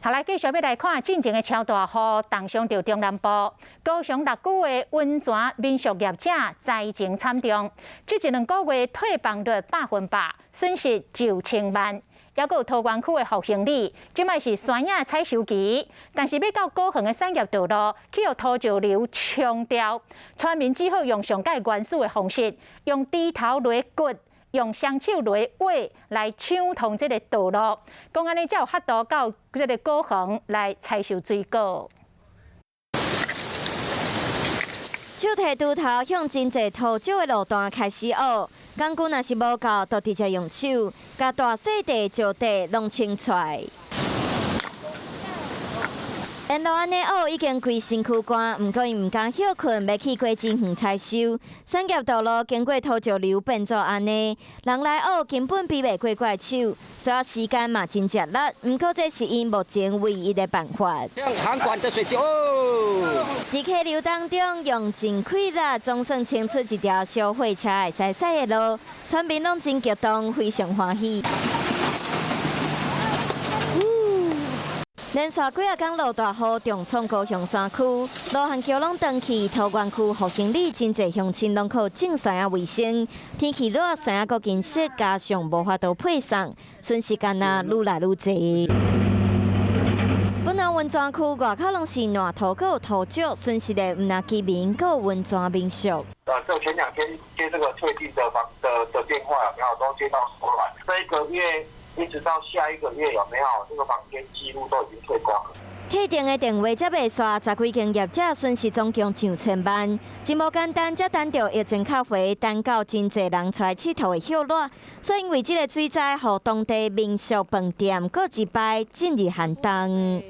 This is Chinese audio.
头来继续要来看进前的超大雨，重伤到中南部高雄6区的温泉民宿业者灾情惨重，这1、2个月退房率100%，损失就1000万。还有桃园区的复兴里，即卖是山野采收期，但是要到高雄的产业道路，去予土石流冲掉，村民只好用上介原始的方式，用猪头犁骨。 用双手犁尾来抢通这个道路，讲安尼才有法度到这个高雄来采收水果。手提猪头向真侪土石的路段开始挖，工具若是无够，就直接用手，甲大细地、石地拢清出来。 沿路安尼挖已经规身躯干，不过伊唔敢休困，要去过真远采收。产业道路经过土石流变做安尼，人来挖根本比袂过怪手，需要时间嘛真吃力。不过这是因目前唯一的办法。像涵管的水沟哦。伫溪流当中用真快力，总算清出一条小货车会使驶的路，村民拢真激动，非常欢喜。 连续几啊天落大雨，重创高雄山区，路和桥拢断去。桃园区复兴里真侪乡亲拢靠种山野为生，天气热，山野阁紧湿，加上无法度配送，损失干那愈来愈济。本来温泉区外口拢是烂土，阁有土石，损失的唔那居民，阁有温泉民宿。就前2天接这个退订的电话有没有都接到手软？这1个月。 一直到下1个月有没有这个房间几乎都已经退光了。退订的电话才袂刷，10几间业者损失总共上千万，真无简单。才等到疫情较回，等到真侪人出来佚佗的休热，所以因为这个水灾，互当地民宿饭店各一摆进入寒冬。